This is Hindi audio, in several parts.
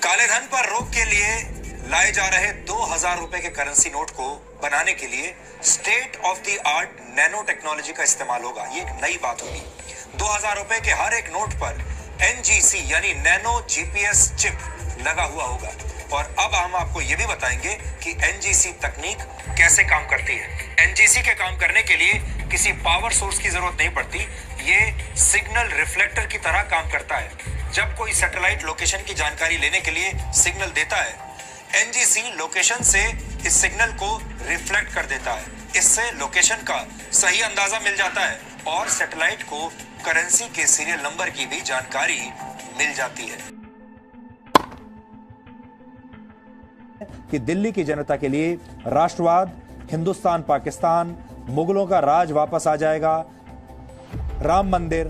काले धन पर रोक के लिए लाए जा रहे 2000 रुपए के करेंसी नोट को बनाने के लिए state of the art nano technology का इस्तेमाल होगा। ये एक नई बात होगी। 2000 रुपए के हर एक नोट पर NGC यानी नैनो GPS चिप लगा हुआ होगा। और अब हम आपको ये भी बताएंगे कि NGC तकनीक कैसे काम करती है। NGC के काम करने के लिए किसी पावर सोर्स की जरूरत नहीं पड़ती। ये सिग्नल रिफ्लेक्टर की तरह काम करता है। जब कोई सैटेलाइट लोकेशन की जानकारी लेने के लिए सिग्नल देता है, NGC लोकेशन से इस सिग्नल को रिफ्लेक्ट कर देता है। इससे लोकेशन का सही अंदाजा मिल जाता है और सैटेलाइट को करेंसी के सीरियल नंबर की भी जानकारी मिल जाती है। कि दिल्ली की जनता के लिए राष्ट्रवाद, हिंदुस्तान पाकिस्तान, मुगलों का राज वापस आ जाएगा, राम मंदिर,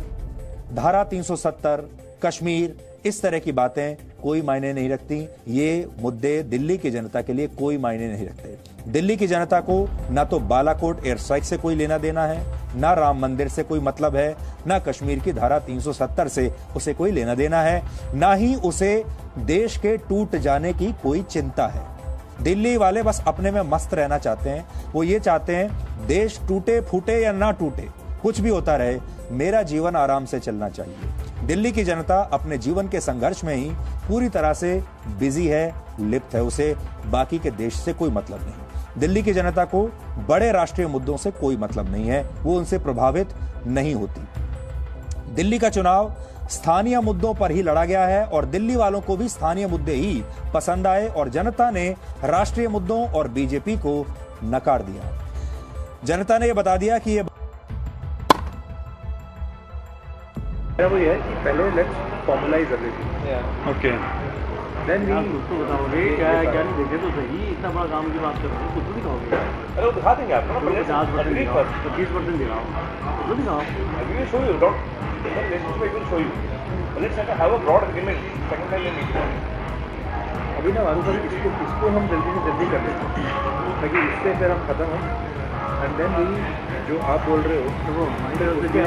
धारा 370, कश्मीर, इस तरह की बातें कोई मायने नहीं रखती। ये मुद्दे दिल्ली की जनता के लिए कोई मायने नहीं रखते। दिल्ली की जनता को ना तो बालाकोट एयर स्ट्राइक से कोई लेना देना है, ना राम मंदिर से कोई मतलब है, ना कश्मीर की धारा 370 से उसे कोई लेना देना है, ना ही उसे देश के टूट जाने की कोई चिंता है। दिल्ली वाले बस अपने में मस्त रहना चाहते हैं। वो ये चाहते हैं देश टूटे फूटे या ना टूटे, कुछ भी होता रहे, मेरा जीवन आराम से चलना चाहिए। दिल्ली की जनता अपने जीवन के संघर्ष में ही पूरी तरह से बिजी है, लिप्त है। उसे बाकी के देश से कोई मतलब नहीं। दिल्ली की जनता को बड़े राष्ट्रीय मुद्दों से कोई मतलब नहीं है, वो उनसे प्रभावित नहीं होती। दिल्ली का चुनाव स्थानीय मुद्दों पर ही लड़ा गया है और दिल्ली वालों को भी स्थानीय मुद्दे ही पसंद आए और जनता ने राष्ट्रीय मुद्दों और बीजेपी को नकार दिया। जनता ने यह बता दिया कि ये वो ये है कि पहले let's formalise everything. Okay, then we उसको बताओगे क्या क्या नहीं देखे तो सही, इतना बड़ा काम की बात कर रहे हो, कुछ भी कहोगे। अरे वो दिखा देंगे आपको ना, 50% दिखाओ, 25% दिखाओ, कुछ भी दिखाओ। We will show you, don't relationship we will show you. Let's have a broad agreement second time we meet. अभी ना वारू सर इसको हम जल्दी से जल्दी कर लेते हैं ताकि इससे फिर हम खत्म हो। एंड देन वी जो आप बोल रहे हो तो वो उसके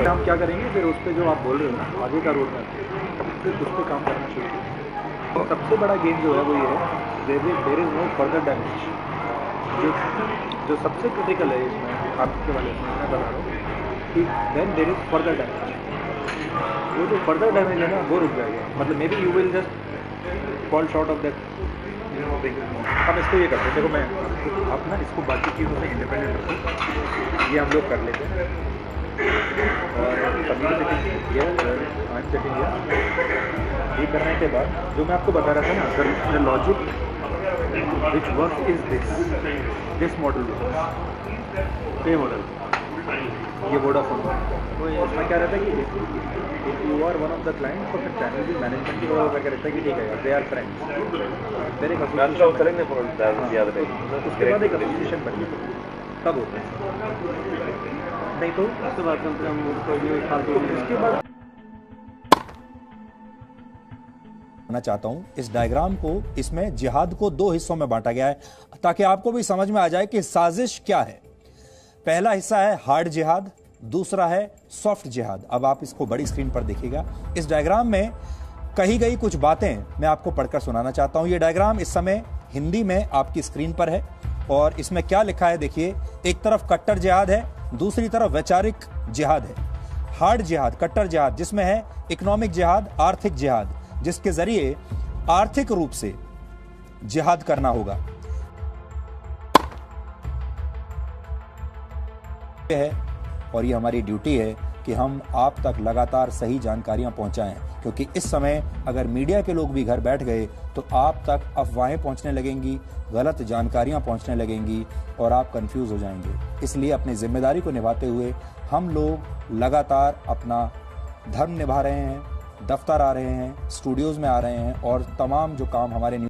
हम क्या करेंगे, फिर उस पर जो आप बोल रहे हो ना आगे का रोड मैप, फिर उस पर काम करना शुरू करेंगे। तो सबसे बड़ा गेम जो है वो ये है, there is no further damage. जो सबसे क्रिटिकल है इसमें आपके वाले में मैं बता रहा हूँ कि then there is further damage. वो जो फर्दर डैमेज है ना वो रुक जाएगा। मतलब may be you will just fall short of that. हम इसको ये करते हैं, देखो मैं आप ना इसको बाकी चीज़ों से इंडिपेंडेंट रखो, ये हम लोग कर लेते हैं। और ये करने के बाद जो मैं आपको बता रहा था ना, the logic which work is this model, pay model, ये वोडाफोन उसमें क्या रहता है कि if you are one of the client तो फिर चैनल भी मैनेजमेंट की रोल करके रहता है कि ठीक है यार दे आर फ्रेंड्स, फिर एक उसके बाद एक एसोसिएशन बनी तब होता है, नहीं तो उसके बाद उसके बाद मैं चाहता हूं इस डायग्राम को, इसमें जिहाद को दो हिस्सों में बांटा गया है ताकि आपको भी समझ में आ जाए कि साजिश क्या है। पहला हिस्सा है हार्ड जिहाद, दूसरा है सॉफ्ट जिहाद। अब आप इसको बड़ी स्क्रीन पर देखिएगा। इस डायग्राम में कही गई कुछ बातें मैं आपको पढ़कर सुनाना चाहता हूं। यह डायग्राम इस समय हिंदी में आपकी स्क्रीन पर है और इसमें क्या लिखा है देखिए। एक तरफ कट्टर जिहाद है, दूसरी तरफ वैचारिक जिहाद है। हार्ड जिहाद, कट्टर जिहाद, जिसमें है इकोनॉमिक जिहाद, आर्थिक जिहाद, जिसके जरिए आर्थिक रूप से जिहाद करना होगा है। और ये हमारी ड्यूटी है कि हम आप तक लगातार सही जानकारियां पहुंचाएं, क्योंकि इस समय अगर मीडिया के लोग भी घर बैठ गए तो आप तक अफवाहें पहुंचने लगेंगी, गलत जानकारियां पहुंचने लगेंगी और आप कंफ्यूज हो जाएंगे। इसलिए अपनी जिम्मेदारी को निभाते हुए हम लोग लगातार अपना धर्म निभा रहे हैं, दफ्तर आ रहे हैं, स्टूडियोज में आ रहे हैं और तमाम जो काम हमारे